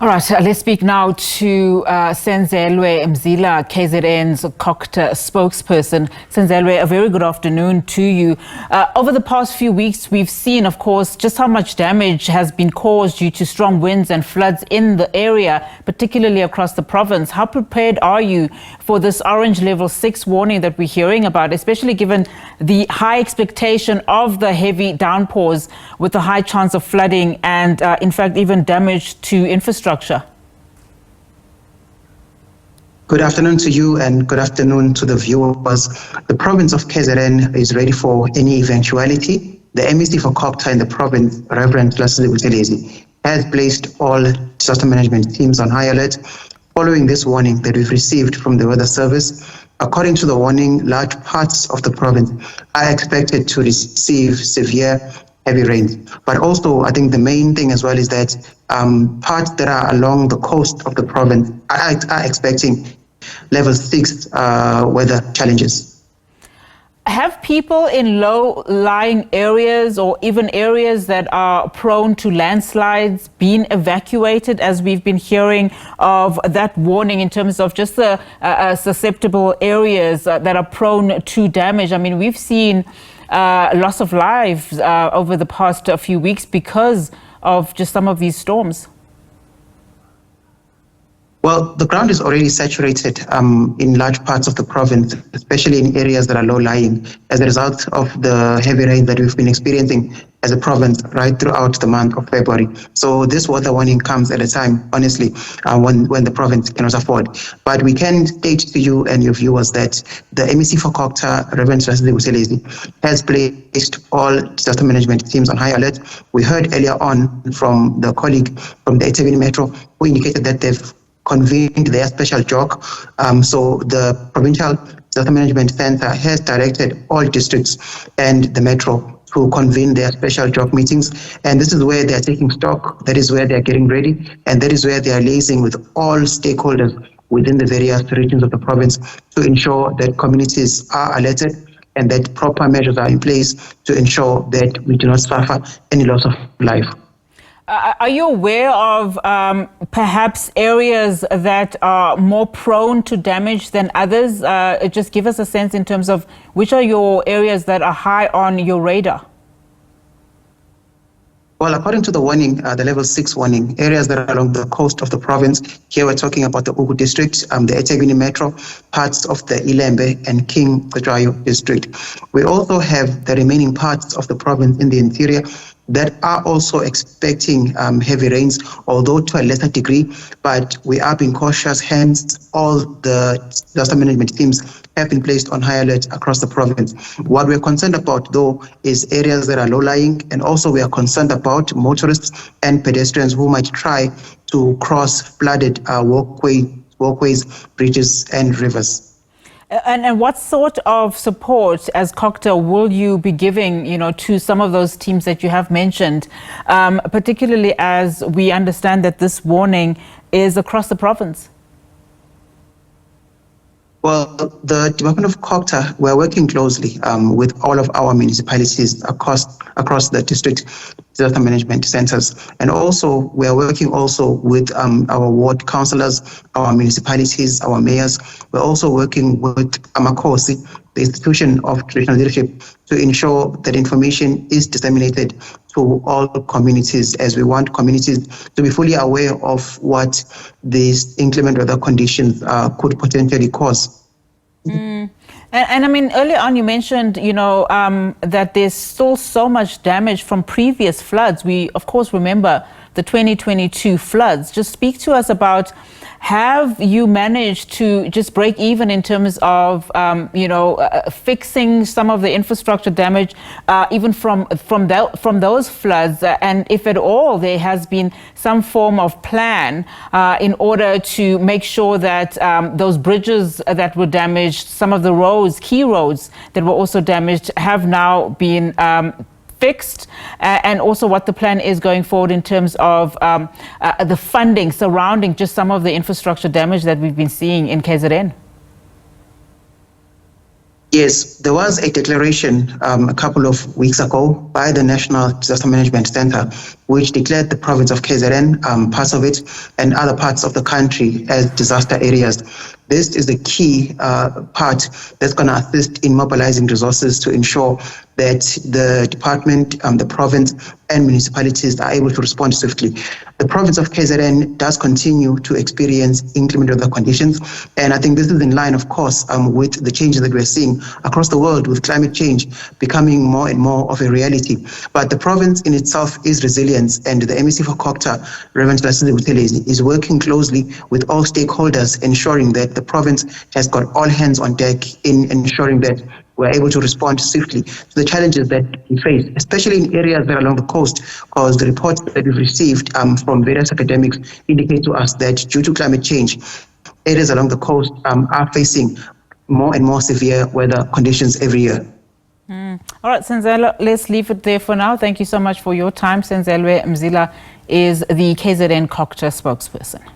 All right, let's speak now to Senzelwe Mzila, KZN's CoGTA spokesperson. Senzelwe, a very good afternoon to you. Over the past few weeks, we've seen, of course, just how much damage has been caused due to strong winds and floods in the area, particularly across the province. How prepared are you for this orange level 6 warning that we're hearing about, especially given the high expectation of the heavy downpours with a high chance of flooding and, in fact, even damage to infrastructure? Good afternoon to you and good afternoon to the viewers. The province of KZN is ready for any eventuality. The MEC for CoGTA in the province, Reverend Senzelwe Mzila, has placed all disaster management teams on high alert following this warning that we've received from the Weather Service. According to the warning, large parts of the province are expected to receive severe heavy rains. But also, I think the main thing as well is that parts that are along the coast of the province are expecting level 6 weather challenges. Have people in low-lying areas or even areas that are prone to landslides been evacuated, as we've been hearing of that warning in terms of just the susceptible areas that are prone to damage? I mean, we've seen loss of lives over the past few weeks because of just some of these storms. Well, the ground is already saturated in large parts of the province, especially in areas that are low-lying, as a result of the heavy rain that we've been experiencing as a province right throughout the month of February. So this weather warning comes at a time, honestly, when the province cannot afford. But we can state to you and your viewers that the MEC for CoGTA, Reverend Senzelwe Mzila, has placed all disaster management teams on high alert. We heard earlier on from the colleague from the SABC Metro who indicated that they've convened their special JOC. So the Provincial Disaster Management Center has directed all districts and the Metro to convene their special JOC meetings. And this is where they are taking stock, that is where they are getting ready, and that is where they are liaising with all stakeholders within the various regions of the province to ensure that communities are alerted and that proper measures are in place to ensure that we do not suffer any loss of life. Are you aware of perhaps areas that are more prone to damage than others? Just give us a sense in terms of which are your areas that are high on your radar. Well, according to the warning, the level 6 warning, areas that are along the coast of the province, here we're talking about the Ugu district, the eThekwini Metro, parts of the Ilembe and King Cetshwayo district. We also have the remaining parts of the province in the interior that are also expecting heavy rains, although to a lesser degree, but we are being cautious, hence all the disaster management teams have been placed on high alert across the province. What we're concerned about, though, is areas that are low-lying, and also we are concerned about motorists and pedestrians who might try to cross flooded walkways, bridges, and rivers. And what sort of support as CoGTA will you be giving, to some of those teams that you have mentioned, particularly as we understand that this warning is across the province? Well, the Department of CoGTA, we're working closely with all of our municipalities across the district disaster management centers. And also, we're working also with our ward councillors, our municipalities, our mayors. We're also working with Amakosi, the institution of traditional leadership, to ensure that information is disseminated to all communities, as we want communities to be fully aware of what these inclement weather conditions could potentially cause. And I mean, earlier on you mentioned, that there's still so much damage from previous floods. We, of course, remember the 2022 floods. Just speak to us about, have you managed to just break even in terms of, fixing some of the infrastructure damage, even from those floods? And if at all there has been some form of plan in order to make sure that those bridges that were damaged, some of the roads, key roads that were also damaged, have now been fixed, and also what the plan is going forward in terms of the funding surrounding just some of the infrastructure damage that we've been seeing in KZN? Yes, there was a declaration a couple of weeks ago by the National Disaster Management Center, which declared the province of KZN, parts of it, and other parts of the country as disaster areas. This is the key part that's going to assist in mobilizing resources to ensure that the department, the province, and municipalities are able to respond swiftly. The province of KZN does continue to experience inclement weather conditions, and I think this is in line, of course, with the changes that we're seeing across the world with climate change becoming more and more of a reality. But the province in itself is resilient, and the MEC for CoGTA, Reverend Senzelwe Mzila, is working closely with all stakeholders, ensuring that the province has got all hands on deck in ensuring that we're able to respond swiftly to the challenges that we face, especially in areas that are along the coast, because the reports that we've received from various academics indicate to us that due to climate change, areas along the coast are facing more and more severe weather conditions every year. All right, Senzelwe, let's leave it there for now. Thank you so much for your time. Senzelwe Mzila is the KZN CoGTA spokesperson.